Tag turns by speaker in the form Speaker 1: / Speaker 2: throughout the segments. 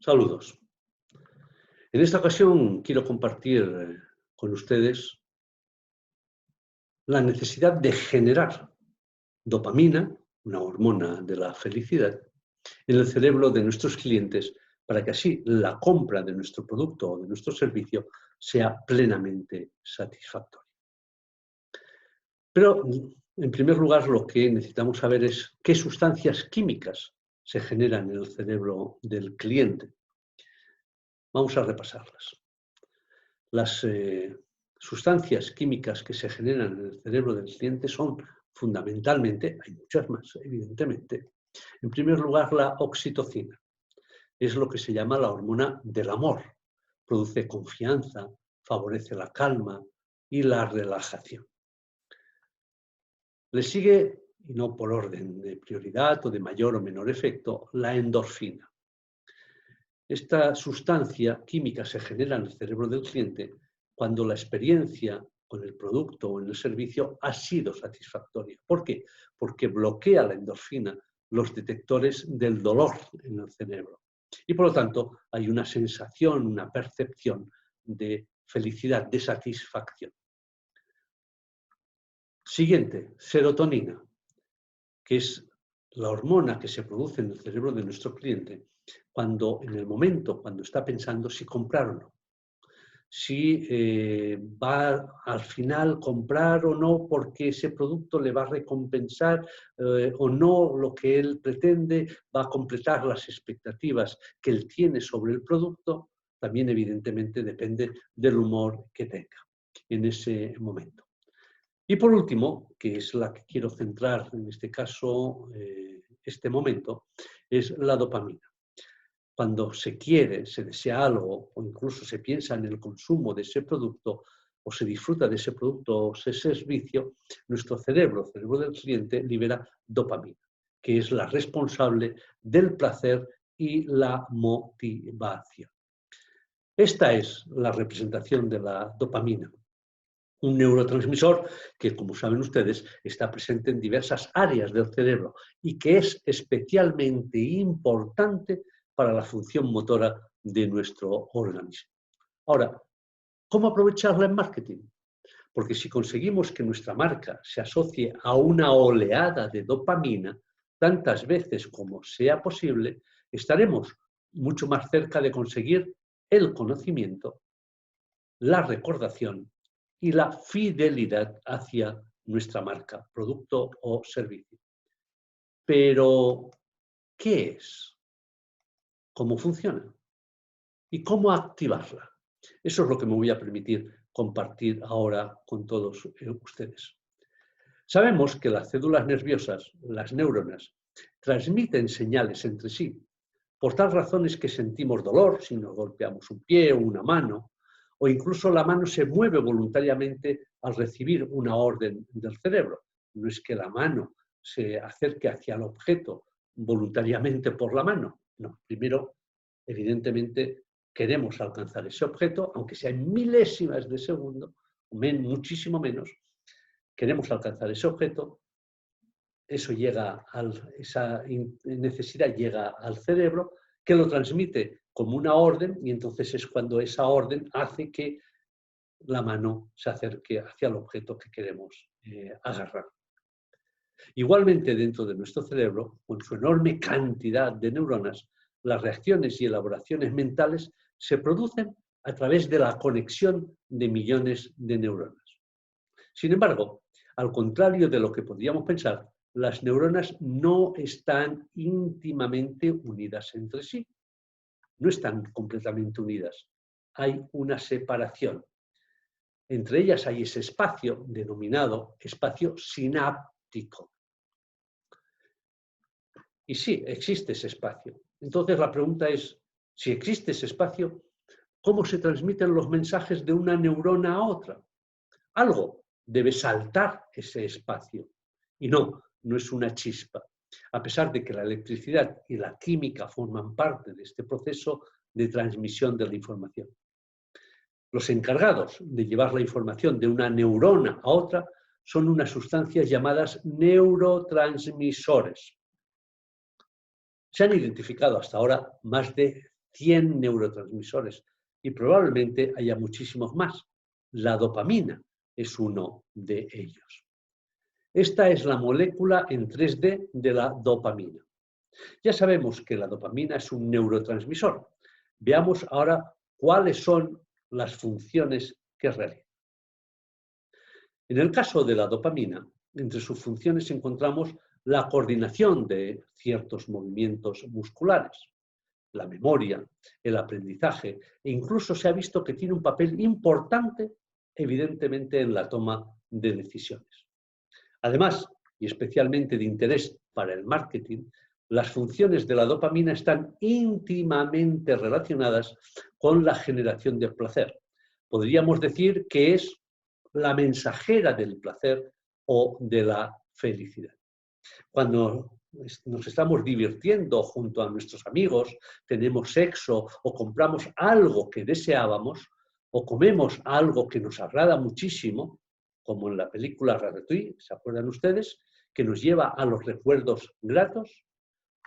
Speaker 1: Saludos. En esta ocasión quiero compartir con ustedes la necesidad de generar dopamina, una hormona de la felicidad, en el cerebro de nuestros clientes para que así la compra de nuestro producto o de nuestro servicio sea plenamente satisfactoria. Pero, en primer lugar, lo que necesitamos saber es qué sustancias químicas se generan en el cerebro del cliente. Vamos a repasarlas. Las sustancias químicas que se generan en el cerebro del cliente son fundamentalmente, hay muchas más, evidentemente. En primer lugar, la oxitocina. Es lo que se llama la hormona del amor. Produce confianza, favorece la calma y la relajación. Le sigue, y no por orden de prioridad o de mayor o menor efecto, la endorfina. Esta sustancia química se genera en el cerebro del cliente cuando la experiencia con el producto o en el servicio ha sido satisfactoria. ¿Por qué? Porque bloquea la endorfina los detectores del dolor en el cerebro. Y por lo tanto hay una sensación, una percepción de felicidad, de satisfacción. Siguiente, serotonina, que es la hormona que se produce en el cerebro de nuestro cliente en el momento, cuando está pensando si comprar o no. Si va al final comprar o no porque ese producto le va a recompensar o no lo que él pretende, va a completar las expectativas que él tiene sobre el producto, también evidentemente depende del humor que tenga en ese momento. Y por último, que es la que quiero centrar en este caso, este momento, es la dopamina. Cuando se quiere, se desea algo o incluso se piensa en el consumo de ese producto o se disfruta de ese producto o ese servicio, nuestro cerebro, el cerebro del cliente, libera dopamina, que es la responsable del placer y la motivación. Esta es la representación de la dopamina. Un neurotransmisor que, como saben ustedes, está presente en diversas áreas del cerebro y que es especialmente importante para la función motora de nuestro organismo. Ahora, ¿cómo aprovecharla en marketing? Porque si conseguimos que nuestra marca se asocie a una oleada de dopamina, tantas veces como sea posible, estaremos mucho más cerca de conseguir el conocimiento, la recordación y la fidelidad hacia nuestra marca, producto o servicio. Pero, ¿qué es? ¿Cómo funciona? ¿Y cómo activarla? Eso es lo que me voy a permitir compartir ahora con todos ustedes. Sabemos que las células nerviosas, las neuronas, transmiten señales entre sí. Por tal razón es que sentimos dolor si nos golpeamos un pie o una mano, o incluso la mano se mueve voluntariamente al recibir una orden del cerebro. No es que la mano se acerque hacia el objeto voluntariamente por la mano. No, primero, evidentemente, queremos alcanzar ese objeto, aunque sea en milésimas de segundo, muchísimo menos, queremos alcanzar ese objeto, esa necesidad llega al cerebro, que lo transmite como una orden, y entonces es cuando esa orden hace que la mano se acerque hacia el objeto que queremos agarrar. Igualmente, dentro de nuestro cerebro, con su enorme cantidad de neuronas, las reacciones y elaboraciones mentales se producen a través de la conexión de millones de neuronas. Sin embargo, al contrario de lo que podríamos pensar, las neuronas no están íntimamente unidas entre sí. No están completamente unidas. Hay una separación. Entre ellas hay ese espacio denominado espacio sináptico. Y sí, existe ese espacio. Entonces la pregunta es, si existe ese espacio, ¿cómo se transmiten los mensajes de una neurona a otra? Algo debe saltar ese espacio. Y no es una chispa. A pesar de que la electricidad y la química forman parte de este proceso de transmisión de la información. Los encargados de llevar la información de una neurona a otra son unas sustancias llamadas neurotransmisores. Se han identificado hasta ahora más de 100 neurotransmisores y probablemente haya muchísimos más. La dopamina es uno de ellos. Esta es la molécula en 3D de la dopamina. Ya sabemos que la dopamina es un neurotransmisor. Veamos ahora cuáles son las funciones que realiza. En el caso de la dopamina, entre sus funciones encontramos la coordinación de ciertos movimientos musculares, la memoria, el aprendizaje, e incluso se ha visto que tiene un papel importante, evidentemente, en la toma de decisiones. Además, y especialmente de interés para el marketing, las funciones de la dopamina están íntimamente relacionadas con la generación de placer. Podríamos decir que es la mensajera del placer o de la felicidad. Cuando nos estamos divirtiendo junto a nuestros amigos, tenemos sexo o compramos algo que deseábamos o comemos algo que nos agrada muchísimo, como en la película Ratatouille, ¿se acuerdan ustedes? Que nos lleva a los recuerdos gratos,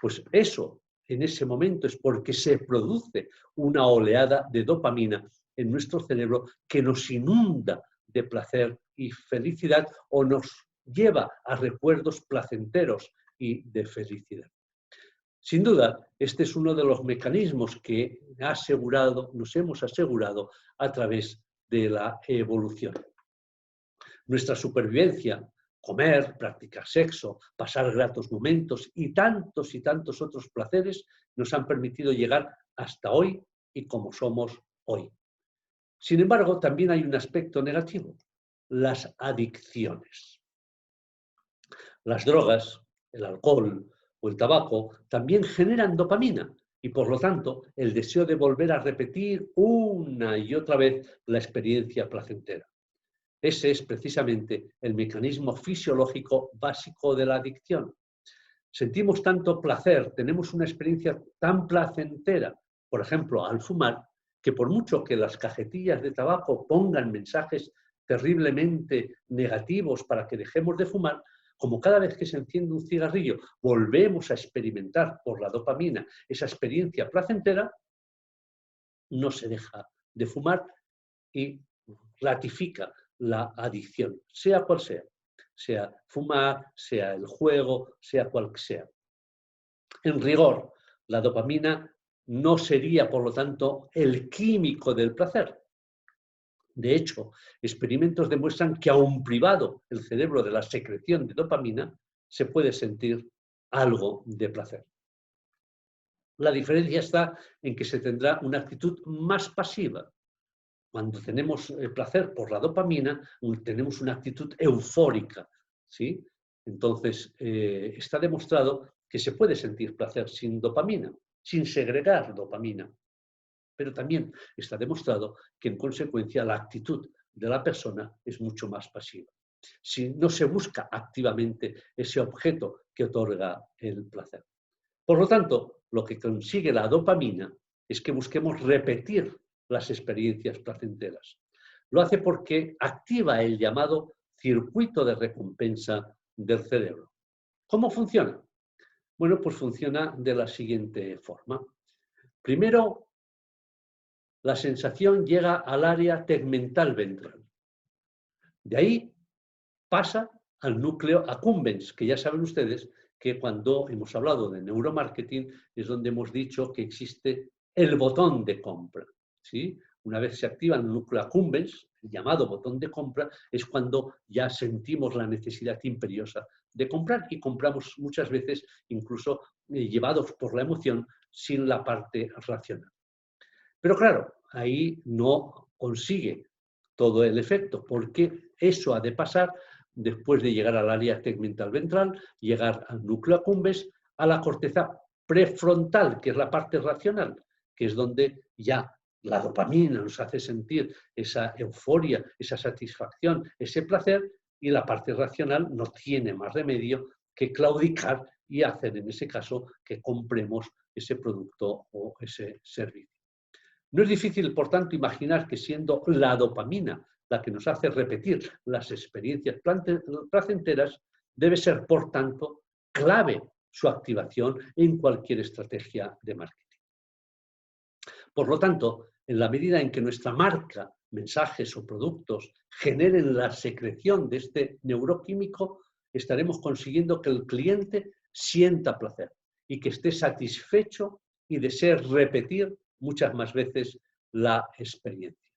Speaker 1: pues eso en ese momento es porque se produce una oleada de dopamina en nuestro cerebro que nos inunda de placer y felicidad o nos lleva a recuerdos placenteros y de felicidad. Sin duda, este es uno de los mecanismos que nos hemos asegurado a través de la evolución. Nuestra supervivencia, comer, practicar sexo, pasar gratos momentos y tantos otros placeres nos han permitido llegar hasta hoy y como somos hoy. Sin embargo, también hay un aspecto negativo, las adicciones. Las drogas, el alcohol o el tabaco también generan dopamina y por lo tanto el deseo de volver a repetir una y otra vez la experiencia placentera. Ese es precisamente el mecanismo fisiológico básico de la adicción. Sentimos tanto placer, tenemos una experiencia tan placentera, por ejemplo, al fumar, que por mucho que las cajetillas de tabaco pongan mensajes terriblemente negativos para que dejemos de fumar, como cada vez que se enciende un cigarrillo volvemos a experimentar por la dopamina esa experiencia placentera, no se deja de fumar y ratifica la adicción, sea cual sea fumar, sea el juego, sea cual sea. En rigor, la dopamina no sería, por lo tanto, el químico del placer. De hecho, experimentos demuestran que aun privado el cerebro de la secreción de dopamina, se puede sentir algo de placer. La diferencia está en que se tendrá una actitud más pasiva. Cuando tenemos placer por la dopamina, tenemos una actitud eufórica, ¿sí? Entonces, está demostrado que se puede sentir placer sin dopamina, sin segregar dopamina. Pero también está demostrado que, en consecuencia, la actitud de la persona es mucho más pasiva. Si no se busca activamente ese objeto que otorga el placer. Por lo tanto, lo que consigue la dopamina es que busquemos repetir las experiencias placenteras. Lo hace porque activa el llamado circuito de recompensa del cerebro. ¿Cómo funciona? Bueno, pues funciona de la siguiente forma. Primero, la sensación llega al área tegmental ventral. De ahí pasa al núcleo accumbens, que ya saben ustedes que cuando hemos hablado de neuromarketing es donde hemos dicho que existe el botón de compra, ¿sí? Una vez se activa el núcleo accumbens, el llamado botón de compra, es cuando ya sentimos la necesidad imperiosa de comprar y compramos muchas veces incluso llevados por la emoción sin la parte racional. Pero claro, ahí no consigue todo el efecto, porque eso ha de pasar después de llegar al área tegmental ventral, llegar al núcleo accumbens, a la corteza prefrontal, que es la parte racional, que es donde ya la dopamina nos hace sentir esa euforia, esa satisfacción, ese placer, y la parte racional no tiene más remedio que claudicar y hacer en ese caso que compremos ese producto o ese servicio. No es difícil, por tanto, imaginar que siendo la dopamina la que nos hace repetir las experiencias placenteras, debe ser, por tanto, clave su activación en cualquier estrategia de marketing. Por lo tanto, en la medida en que nuestra marca, mensajes o productos generen la secreción de este neuroquímico, estaremos consiguiendo que el cliente sienta placer y que esté satisfecho y desee repetir muchas más veces la experiencia.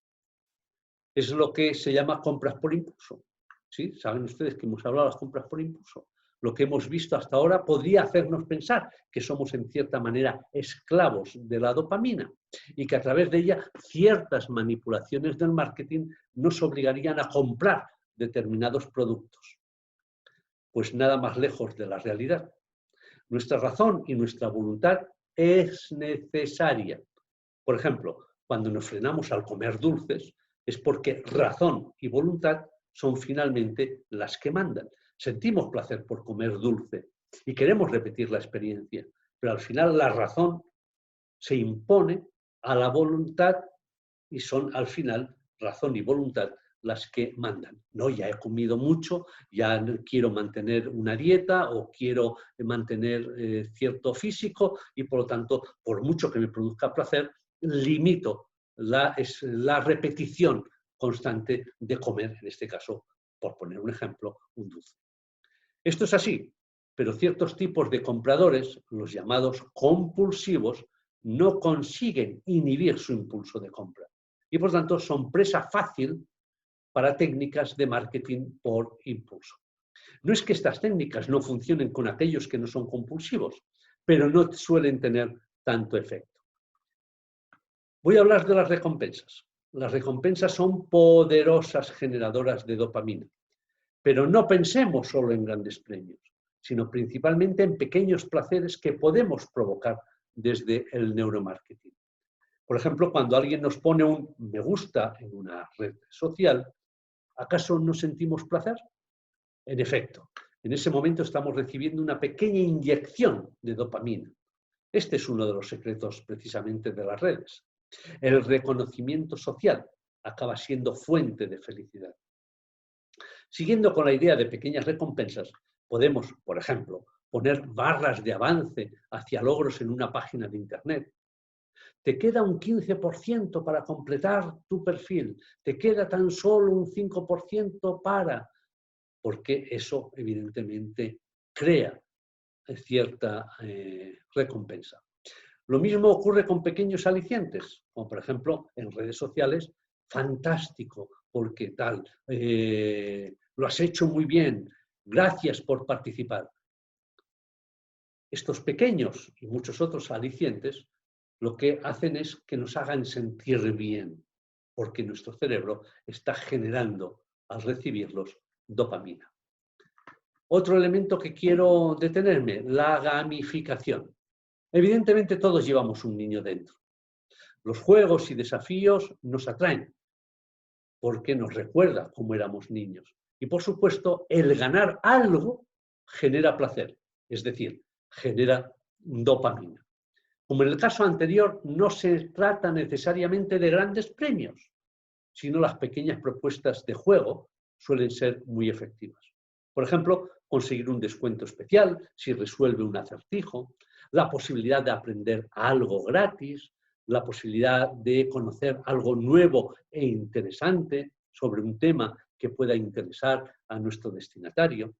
Speaker 1: Es lo que se llama compras por impulso. ¿Sí? Saben ustedes que hemos hablado de las compras por impulso. Lo que hemos visto hasta ahora podría hacernos pensar que somos en cierta manera esclavos de la dopamina y que a través de ella ciertas manipulaciones del marketing nos obligarían a comprar determinados productos. Pues nada más lejos de la realidad. Nuestra razón y nuestra voluntad es necesaria. Por ejemplo, cuando nos frenamos al comer dulces, es porque razón y voluntad son finalmente las que mandan. Sentimos placer por comer dulce y queremos repetir la experiencia, pero al final la razón se impone a la voluntad y son al final razón y voluntad las que mandan. No, ya he comido mucho, ya quiero mantener una dieta o quiero mantener cierto físico y por lo tanto, por mucho que me produzca placer, limito la repetición constante de comer, en este caso, por poner un ejemplo, un dulce. Esto es así, pero ciertos tipos de compradores, los llamados compulsivos, no consiguen inhibir su impulso de compra y por tanto son presa fácil para técnicas de marketing por impulso. No es que estas técnicas no funcionen con aquellos que no son compulsivos, pero no suelen tener tanto efecto. Voy a hablar de las recompensas. Las recompensas son poderosas generadoras de dopamina, pero no pensemos solo en grandes premios, sino principalmente en pequeños placeres que podemos provocar desde el neuromarketing. Por ejemplo, cuando alguien nos pone un me gusta en una red social, ¿acaso no sentimos placer? En efecto, en ese momento estamos recibiendo una pequeña inyección de dopamina. Este es uno de los secretos precisamente de las redes. El reconocimiento social acaba siendo fuente de felicidad. Siguiendo con la idea de pequeñas recompensas, podemos, por ejemplo, poner barras de avance hacia logros en una página de Internet. Te queda un 15% para completar tu perfil, te queda tan solo un 5% para, porque eso evidentemente crea cierta recompensa. Lo mismo ocurre con pequeños alicientes, como por ejemplo en redes sociales, fantástico, porque tal, lo has hecho muy bien, gracias por participar. Estos pequeños y muchos otros alicientes lo que hacen es que nos hagan sentir bien, porque nuestro cerebro está generando al recibirlos dopamina. Otro elemento que quiero detenerme, la gamificación. Evidentemente todos llevamos un niño dentro. Los juegos y desafíos nos atraen porque nos recuerda cómo éramos niños. Y por supuesto, el ganar algo genera placer, es decir, genera dopamina. Como en el caso anterior, no se trata necesariamente de grandes premios, sino las pequeñas propuestas de juego suelen ser muy efectivas. Por ejemplo, conseguir un descuento especial si resuelve un acertijo, la posibilidad de aprender algo gratis, la posibilidad de conocer algo nuevo e interesante sobre un tema que pueda interesar a nuestro destinatario,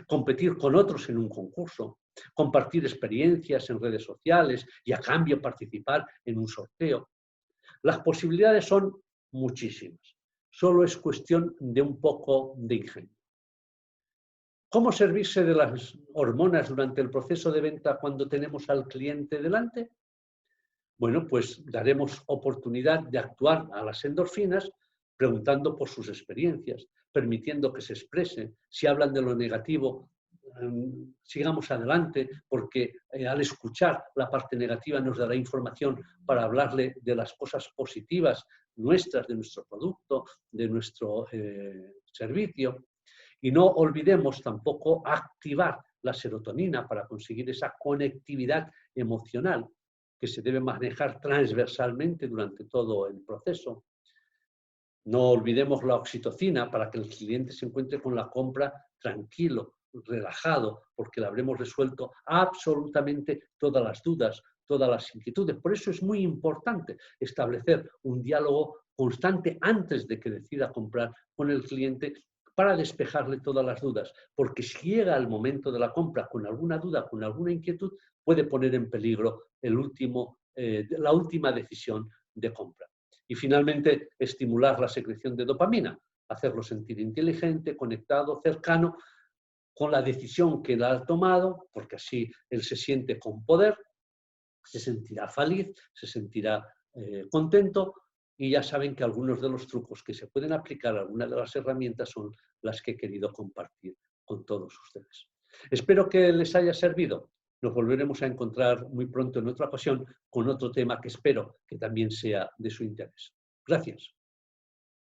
Speaker 1: competir con otros en un concurso, compartir experiencias en redes sociales y a cambio participar en un sorteo. Las posibilidades son muchísimas. Solo es cuestión de un poco de ingenio. ¿Cómo servirse de las hormonas durante el proceso de venta cuando tenemos al cliente delante? Bueno, pues daremos oportunidad de actuar a las endorfinas preguntando por sus experiencias, permitiendo que se expresen. Si hablan de lo negativo, sigamos adelante, porque al escuchar la parte negativa nos dará información para hablarle de las cosas positivas nuestras, de nuestro producto, de nuestro servicio. Y no olvidemos tampoco activar la serotonina para conseguir esa conectividad emocional que se debe manejar transversalmente durante todo el proceso. No olvidemos la oxitocina para que el cliente se encuentre con la compra tranquilo, relajado, porque le habremos resuelto absolutamente todas las dudas, todas las inquietudes. Por eso es muy importante establecer un diálogo constante antes de que decida comprar con el cliente para despejarle todas las dudas, porque si llega el momento de la compra con alguna duda, con alguna inquietud, puede poner en peligro la última decisión de compra. Y finalmente, estimular la secreción de dopamina, hacerlo sentir inteligente, conectado, cercano, con la decisión que él ha tomado, porque así él se siente con poder, se sentirá feliz, se sentirá contento, y ya saben que algunos de los trucos que se pueden aplicar, algunas de las herramientas son las que he querido compartir con todos ustedes. Espero que les haya servido. Nos volveremos a encontrar muy pronto en otra ocasión con otro tema que espero que también sea de su interés. Gracias.